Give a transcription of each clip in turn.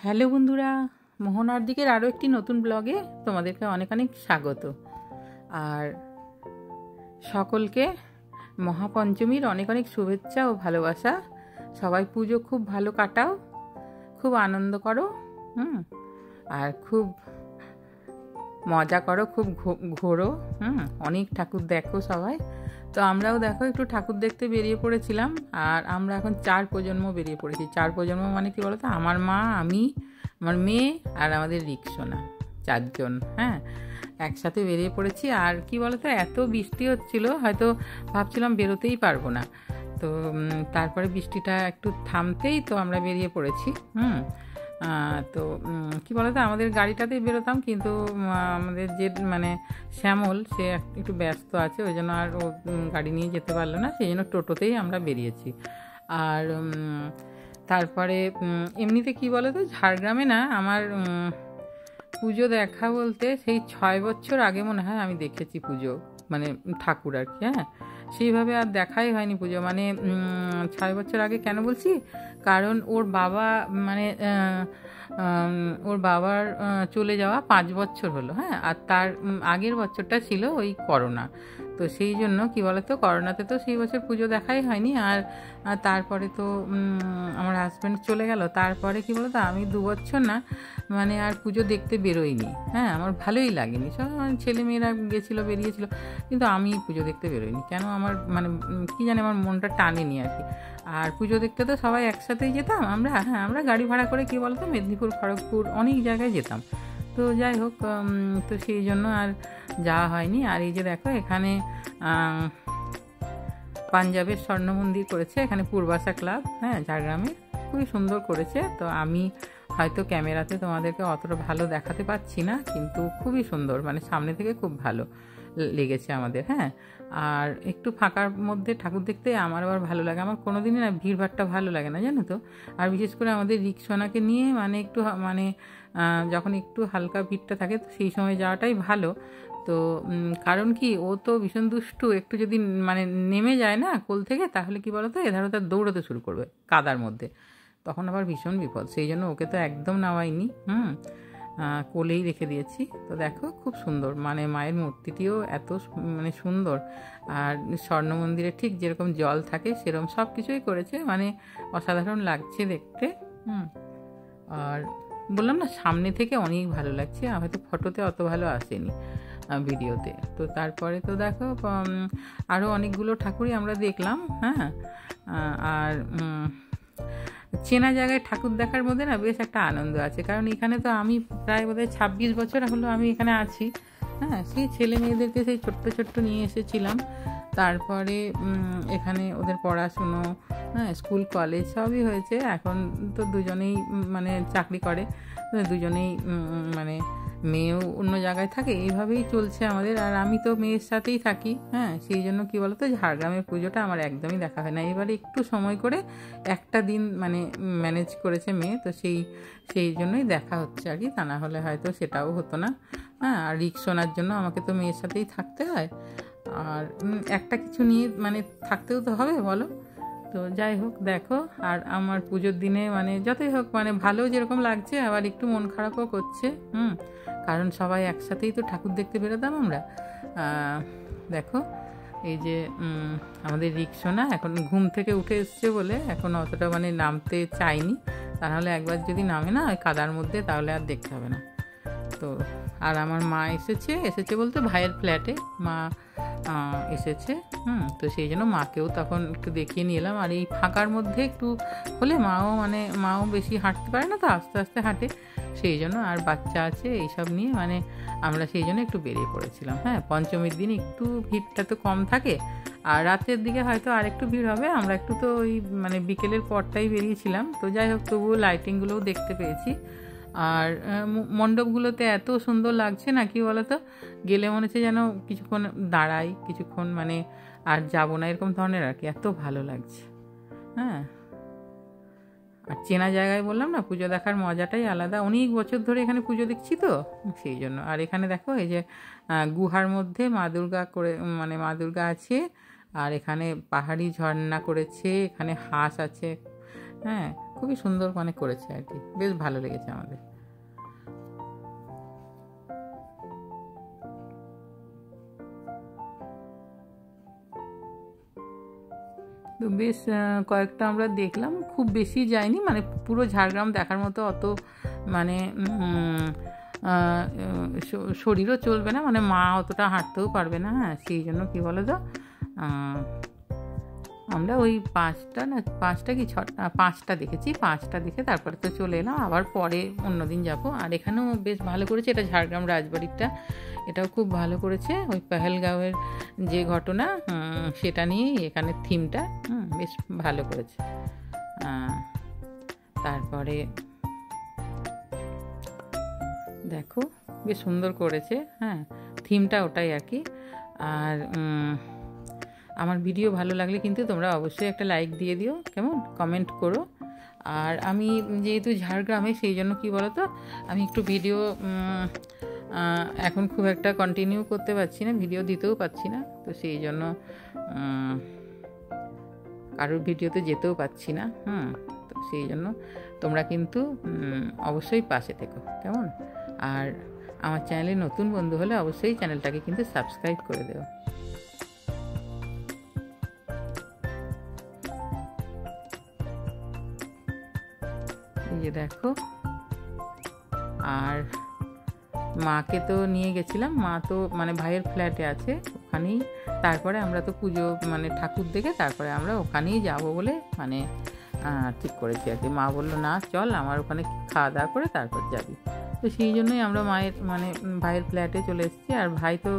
Hello বন্ধুরা, মোহনার দিকের আরও একটি নতুন ব্লগে তোমাদেরকে অনেক অনেক স্বাগত। আর সকলকে মহাপঞ্চমীর অনেক অনেক শুভেচ্ছা ও ভালোবাসা। সবাই পুজো খুব ভালো কাটাও, খুব আনন্দ করো, আর খুব মজা করো, খুব ঘোরো, অনেক ঠাকুর দেখো সবাই। তো আমরাও দেখো একটু ঠাকুর দেখতে বেরিয়ে পড়েছিলাম। আর আমরা এখন 4 প্রজন্ম বেরিয়ে পড়েছি। 4 প্রজন্ম মানে কি বলতো, আমার মা, আমি, আমার মেয়ে আর আমাদের রিক্সোনা, 4 জন একসাথে বেরিয়ে পড়েছি। আর কি বলতো, এত বৃষ্টি হচ্ছিল, হয়তো ভাবছিলাম বেরোতেই পারবো না। তো তারপরে বৃষ্টিটা একটু থামতেই তো আমরা বেরিয়ে পড়েছি। তো কী বলতো, আমাদের গাড়িটাতেই বেরোতাম, কিন্তু আমাদের যে শ্যামল, সে একটু ব্যস্ত আছে, ওই জন্য আর ও গাড়ি নিয়ে যেতে পারলো না, সেই জন্য টোটোতেই আমরা বেরিয়েছি। আর তারপরে এমনিতে কি বলতো, ঝাড়গ্রামে না আমার পুজো দেখা বলতে সেই 6 বছর আগে মনে হয় আমি দেখেছি পুজো, ঠাকুর আর কি। সেইভাবে আর দেখাই হয়নি পুজো, 6 বছর আগে কেন বলছি, কারণ ওর বাবার চলে যাওয়া 5 বছর হলো। আর তার আগের বছরটা ছিল ওই করোনা, তো সেই জন্য কি বলতো, করোনাতে তো সেই বছর পুজো দেখাই হয়নি। আর তারপরে তো আমার হাজব্যান্ড চলে গেল, তারপরে কি বলতো, আমি 2 বছর না আর পুজো দেখতে বেরোইনি। আমার ভালোই লাগেনি, সব ছেলেমেয়েরা গেছিলো, বেরিয়েছিল, কিন্তু আমি পুজো দেখতে বেরোইনি কেন, আমার কি জানি, আমার মনটা টানেনি আর কি। আর পুজো দেখতে তো সবাই একসাথেই যেতাম আমরা। আমরা গাড়ি ভাড়া করে কি বলতো, মেদিনীপুর, খড়গপুর অনেক জায়গায় যেতাম। তো যাই হোক, তো সেই জন্য আর যাওয়া হয়নি। আর এই যে দেখো, এখানে পাঞ্জাবের স্বর্ণ মন্দির করেছে, এখানে পূর্বাশা ক্লাব, ঝাড়গ্রামে, খুবই সুন্দর করেছে। তো আমি হয়তো ক্যামেরাতে তোমাদেরকে অতটা ভালো দেখাতে পাচ্ছি না, কিন্তু খুবই সুন্দর, সামনে থেকে খুব ভালো লেগেছে আমাদের। আর একটু ফাঁকার মধ্যে ঠাকুর দেখতে আমার আবার ভালো লাগে। আমার কোনোদিনই না ভিড়ভাড়টা ভালো লাগে না, জানো তো। আর বিশেষ করে আমাদের রিক্সোনাকে নিয়ে একটু যখন একটু হালকা ভিড়টা থাকে, তো সেই সময় যাওয়াটাই ভালো। তো কারণ কি, ও তো ভীষণ দুষ্টু, একটু যদি নেমে যায় না কোল থেকে, তাহলে কি বলতো, এধার ওধার দৌড়াতে শুরু করবে কাদার মধ্যে, তখন আবার ভীষণ বিপদ। সেই জন্য ওকে তো একদম নামাইনি, কোলেই রেখে দিয়েছি। তো দেখো খুব সুন্দর, মায়ের মূর্তিটিও এত সুন্দর। আর স্বর্ণ মন্দিরে ঠিক যেরকম জল থাকে সেরকম সব কিছুই করেছে, অসাধারণ লাগছে দেখতে। আর বললাম না, সামনে থেকে অনেক ভালো লাগছে, হয়তো ফটোতে অত ভালো আসেনি, ভিডিওতে। তো তারপরে তো দেখো আরও অনেকগুলো ঠাকুরই আমরা দেখলাম। আর চেনা জায়গায় ঠাকুর দেখার মধ্যে না বেশ একটা আনন্দ আছে, কারণ এখানে তো আমি প্রায় বোধহয় 26 বছর হলো আমি এখানে আছি। সেই ছেলে মেয়েদেরকে সেই ছোট্ট ছোট্ট নিয়ে এসেছিলাম। তারপরে এখানে ওদের পড়াশুনো, স্কুল কলেজ সবই হয়েছে। এখন তো দুজনেই চাকরি করে, দুজনেই মেয়েও অন্য জায়গায় থাকে, এইভাবেই চলছে আমাদের। আর আমি তো মেয়ের সাথেই থাকি, সেই জন্য কি বলতো, ঝাড়গ্রামের পুজোটা আমার একদমই দেখা হয় না। এবারে একটু সময় করে একটা দিন ম্যানেজ করেছে মেয়ে, তো সেই জন্যই দেখা হচ্ছে আর কি, তা না হলে হয়তো সেটাও হতো না। আর রিক্সোনার জন্য আমাকে তো মেয়ের সাথেই থাকতে হয়, আর একটা কিছু নিয়ে থাকতেও তো হবে, বলো। তো যাই হোক দেখো, আর আমার পুজোর দিনে যতই হোক ভালো যেরকম লাগছে, আবার একটু মন খারাপও করছে, কারণ সবাই একসাথেই তো ঠাকুর দেখতে বেরোতাম আমরা। দেখো এই যে আমাদের রিক্সোনা এখন ঘুম থেকে উঠে এসছে বলে এখন অতটা নামতে চাইনি, তা নাহলে একবার যদি নামে না ওই কাদার মধ্যে, তাহলে আর দেখতে হবে না। তো আর আমার মা এসেছে বলতে ভাইয়ের ফ্ল্যাটে মা এসেছে, তো সেই জন্য মাকেও তখন একটু দেখিয়ে নিয়ে এলাম। আর এই ফাঁকার মধ্যে একটু হলে মাও বেশি হাঁটতে পারে না, তো আস্তে আস্তে হাঁটে, সেই জন্য। আর বাচ্চা আছে, এইসব নিয়ে আমরা সেই জন্য একটু বেরিয়ে পড়েছিলাম। পঞ্চমীর দিন একটু ভিড়টা তো কম থাকে, আর রাতের দিকে হয়তো আর একটু ভিড় হবে। আমরা একটু তো ওই বিকেলের পরটাই বেরিয়েছিলাম, তো যাই হোক তবুও লাইটিংগুলোও দেখতে পেয়েছি। আর মণ্ডপগুলোতে এত সুন্দর লাগছে না, কি বলতো, গেলে মনে হচ্ছে যেন কিছুক্ষণ দাঁড়াই, কিছুক্ষণ আর যাবো না, এরকম ধরনের আর কি, এত ভালো লাগছে। আর চেনা জায়গায় বললাম না, পুজো দেখার মজাটাই আলাদা। অনেক বছর ধরে এখানে পুজো দেখছি তো, সেই জন্য। আর এখানে দেখো এই যে গুহার মধ্যে মা দুর্গা করে, মা দুর্গা আছে, আর এখানে পাহাড়ি ঝর্ণা করেছে, এখানে হাঁস আছে, খুবই সুন্দর মানে করেছে আর কি, বেশ ভালো লেগেছে আমাদের। তো বেশ কয়েকটা আমরা দেখলাম, খুব বেশি যাইনি, মানে পুরো ঝাড়গ্রাম দেখার মতো অত মানে শরীরও চলবে না, মানে মা অতটা হাঁটতেও পারবে না। হ্যাঁ, সেই জন্য কী বলো তো, আমরা ওই 5টা কি 5টা দেখেছি, 5টা দেখে তারপরে তো চলে এলাম, আবার পরে অন্য দিন যাবো। আর এখানেও বেশ ভালো করেছে, এটা ঝাড়গ্রাম রাজবাড়িটা, এটাও খুব ভালো করেছে। ওই পেহেলগাঁওয়ের যে ঘটনা সেটা নিয়েই এখানে থিমটা বেশ ভালো করেছে। তারপরে দেখো বেশ সুন্দর করেছে, হ্যাঁ, থিমটা ওটাই আর কি। আর আমার ভিডিও ভালো লাগলে কিন্তু তোমরা অবশ্যই একটা লাইক দিয়ে দিও, কেমন, কমেন্ট করো। আর আমি যেহেতু ঝাড়গ্রামে, সেই জন্য কী বলো তো, আমি একটু ভিডিও এখন খুব একটা কন্টিনিউ করতে পারছি না, ভিডিও দিতেও পারছি না, তো সেই জন্য কারোর ভিডিওতে যেতেও পারছি না। তো সেই জন্য তোমরা কিন্তু অবশ্যই পাশে থেকো, কেমন। আর আমার চ্যানেলে নতুন বন্ধু হলে অবশ্যই চ্যানেলটাকে কিন্তু সাবস্ক্রাইব করে দেও। এই যে দেখো, আর মাকে তো নিয়ে গেছিলাম, মা তো মানে ভাইয়ের ফ্ল্যাটে আছে ওখানেই, তারপরে আমরা তো পুজো মানে ঠাকুর দেখে তারপরে আমরা ওখানেই যাব বলে মানে ঠিক করেছি আর কি। মা বললো না চল আমার ওখানে খাওয়া দাওয়া করে তারপর যাবি, তো সেই জন্যই আমরা মায়ের মানে ভাইয়ের ফ্ল্যাটে চলে এসেছি। আর ভাই তো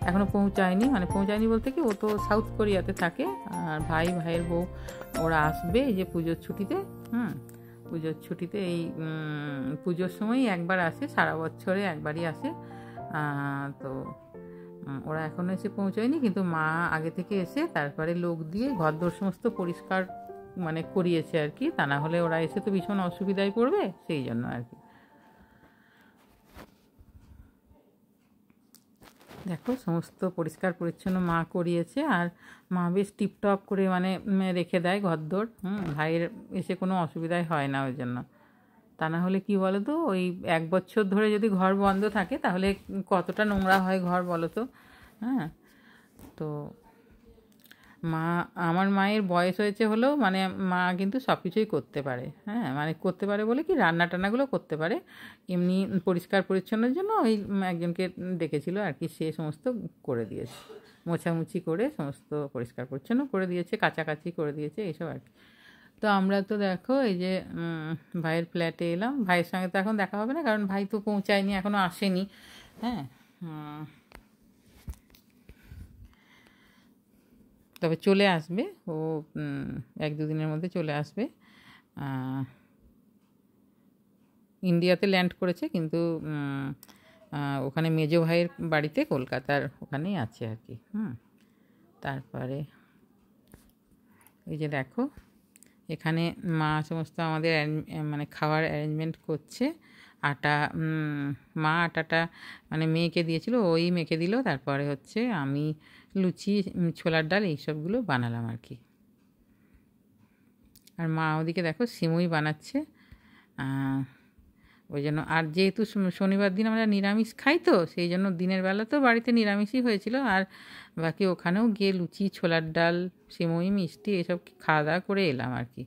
এখনও পৌঁছায়নি, মানে পৌঁছায়নি বলতে কি, ও তো সাউথ কোরিয়াতে থাকে, আর ভাইয়ের বউ ওরা আসবে এই যে পুজোর ছুটিতে। পুজোর ছুটিতে এই পুজোর সময়ই একবার আসে, সারা বছরে একবারই আসে। তো ওরা এখনও এসে পৌঁছায়নি, কিন্তু মা আগে থেকে এসে তারপরে লোক দিয়ে ঘরদোর সমস্ত পরিষ্কার মানে করিয়েছে আর কি, তা না হলে ওরা এসে তো ভীষণ অসুবিধায় পড়বে, সেই জন্য আর কি। দেখো সমস্ত পরিষ্কার পরিচ্ছন্ন মা করিয়েছে, আর মা বেশ টিপটপ করে মানে রেখে দেয় ঘরদোর। ভাইয়ের এসে কোনো অসুবিধাই হয় না ওই জন্য, তা না হলে কী বলো তো, ওই 1 বছর ধরে যদি ঘর বন্ধ থাকে তাহলে কতটা নোংরা হয় ঘর বলো তো। হ্যাঁ, তো আমার মায়ের বয়স হয়েছে হলেও মানে মা কিন্তু সব কিছুই করতে পারে। হ্যাঁ, মানে করতে পারে বলে কি, রান্না টান্নাগুলো করতে পারে, এমনি পরিষ্কার পরিচ্ছন্নের জন্য ওই একজনকে ডেকেছিল আর কি, সে সমস্ত করে দিয়েছে, মোছামুছি করে সমস্ত পরিষ্কার পরিচ্ছন্ন করে দিয়েছে, কাচাকাচি করে দিয়েছে, এইসব আর কি। তো আমরা তো দেখো এই যে ভাইয়ের ফ্ল্যাটে এলাম, ভাইয়ের সঙ্গে তো এখন দেখা হবে না, কারণ ভাই তো পৌঁছায়নি, এখনও আসেনি। হ্যাঁ, তবে চলে আসবে ও, 1-2 দিনের মধ্যে চলে আসবে। ইন্ডিয়াতে ল্যান্ড করেছে, কিন্তু ওখানে মেজো ভাইয়ের বাড়িতে কলকাতার ওখানেই আছে আর কি। তারপরে এই যে দেখো, এখানে মা সমস্ত আমাদের মানে খাওয়ার অ্যারেঞ্জমেন্ট করছে। আটা মা আটাটা মানে মেয়েকে দিয়েছিল, ওই মেখে দিল, তারপরে হচ্ছে আমি লুচি, ছোলার ডাল এইসবগুলো বানালাম আর কি। আর মা ওদিকে দেখো সিমুই বানাচ্ছে, ওই জন্য। আর যেহেতু শনিবার দিন আমরা নিরামিষ খাই, তো সেই জন্য দিনের বেলা তো বাড়িতে নিরামিষই হয়েছিল, আর বাকি ওখানেও গিয়ে লুচি, ছোলার ডাল, সিমুই, মিষ্টি এসব খাওয়া দাওয়া করে এলাম আর কি।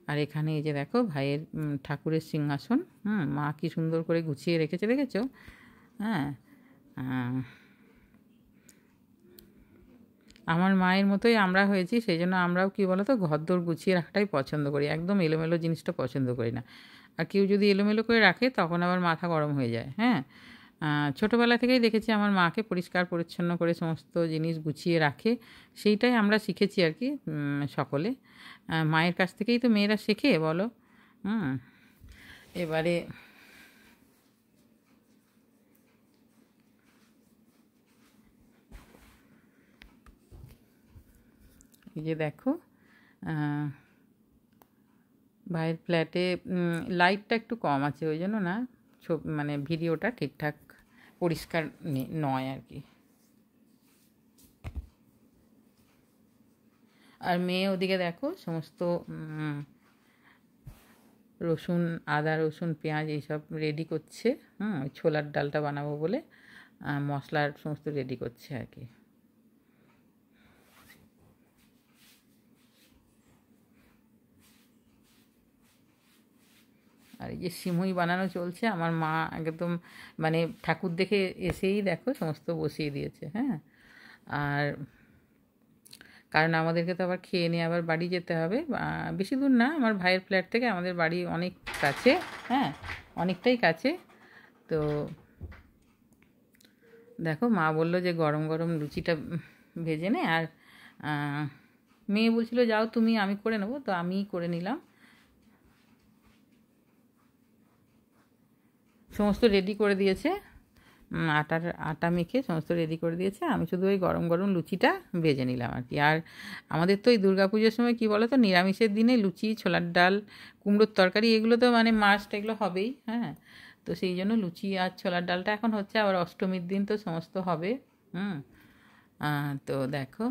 আর এখানে এই যে দেখো ভাইয়ের ঠাকুরের সিংহাসন, মা কি সুন্দর করে গুছিয়ে রেখেছে, দেখেছো? হ্যাঁ, আমার মায়ের মতোই আমরা হয়েছি, সেই জন্য আমরাও কী বলো তো, ঘরদোর গুছিয়ে রাখাটাই পছন্দ করি, একদম এলোমেলো জিনিসটা পছন্দ করি না। আর কেউ যদি এলোমেলো করে রাখে তখন আবার মাথা গরম হয়ে যায়। হ্যাঁ, ছোটোবেলা থেকেই দেখেছি আমার মাকে পরিষ্কার পরিচ্ছন্ন করে সমস্ত জিনিস গুছিয়ে রাখে, সেইটাই আমরা শিখেছি আর কি সকলে। মায়ের কাছ থেকেই তো মেয়েরা শেখে বলো। এবারে এই যে দেখো, ভাইয়ের ফ্ল্যাটে লাইটটা একটু কম আছে, ওই জন্য না মানে ভিডিওটা ঠিকঠাক পরিষ্কার নয় আর কি। আর মেয়ে ওদিকে দেখো সমস্ত রসুন, আদা রসুন পেঁয়াজ এইসব রেডি করছে। ওই ছোলার ডালটা বানাবো বলে মশলার সমস্ত রেডি করছে আর কি। আর এই যে সিমুই বানানো চলছে, আমার মা একদম মানে ঠাকুর দেখে এসেই দেখো সমস্ত বসিয়ে দিয়েছে। হ্যাঁ, আর কারণ আমাদেরকে তো আবার খেয়ে নিয়ে আবার বাড়ি যেতে হবে। বেশি দূর না, আমার ভাইয়ের ফ্ল্যাট থেকে আমাদের বাড়ি অনেক কাছে। হ্যাঁ, অনেকটাই কাছে। তো দেখো মা বললো যে গরম গরম লুচিটা ভেজে নে, আর মেয়ে বলছিল যাও তুমি, আমি করে নেবো, তো আমিই করে নিলাম। সমস্ত রেডি করে দিয়েছে, আটা মেখে সমস্ত রেডি করে দিয়েছে, আমি শুধু ওই গরম গরম লুচিটা ভেজে নিলাম আর কি। আর আমাদের তো এই দুর্গাপুজোর সময় কী বলো তো, নিরামিষের দিনে লুচি, ছোলার ডাল, কুমড়োর তরকারি, এগুলো তো মানে মাস্ট, এগুলো হবেই। হ্যাঁ, তো সেই জন্য লুচি আর ছোলার ডালটা এখন হচ্ছে, আবার অষ্টমীর দিন তো সমস্ত হবে। তো দেখো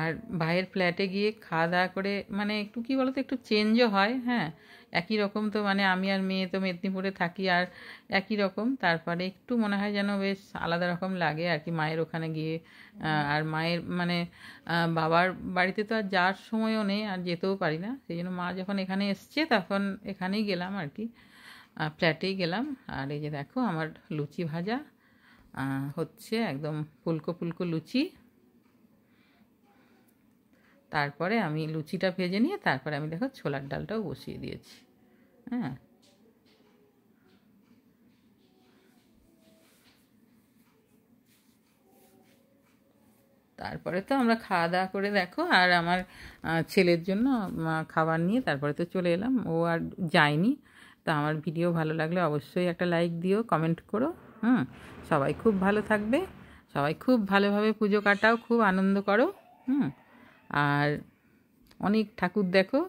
আর ভাইয়ের ফ্ল্যাটে গিয়ে খাওয়া দাওয়া করে মানে একটু কী বলতো, একটু চেঞ্জও হয়। হ্যাঁ, একই রকম তো মানে আমি আর মেয়ে তো মেদিনীপুরে থাকি, আর একই রকম, তারপরে একটু মনে হয় যেন বেশ আলাদা রকম লাগে আর কি মায়ের ওখানে গিয়ে। আর মায়ের মানে বাবার বাড়িতে তো আর যাওয়ার সময়ও নেই, আর যেতেও পারি না, সেই জন্য মা যখন এখানে এসছে তখন এখানেই গেলাম আর কি, ফ্ল্যাটেই গেলাম। আর এই যে দেখো আমার লুচি ভাজা হচ্ছে, একদম ফুলকো ফুলকো লুচি। তারপরে আমি লুচিটা ভেজে নিয়ে তারপরে আমি দেখো ছোলার ডালটাও বসিয়ে দিয়েছি। হ্যাঁ, তারপরে তো আমরা খাওয়া দাওয়া করে দেখো, আর আমার ছেলের জন্য খাবার নিয়ে তারপরে তো চলে এলাম, ও আর যায়নি। তা আমার ভিডিও ভালো লাগলে অবশ্যই একটা লাইক দিও, কমেন্ট করো। সবাই খুব ভালো থাকবে, সবাই খুব ভালোভাবে পুজো কাটাও, খুব আনন্দ করো। আর অনেক ঠাকুর দেখো।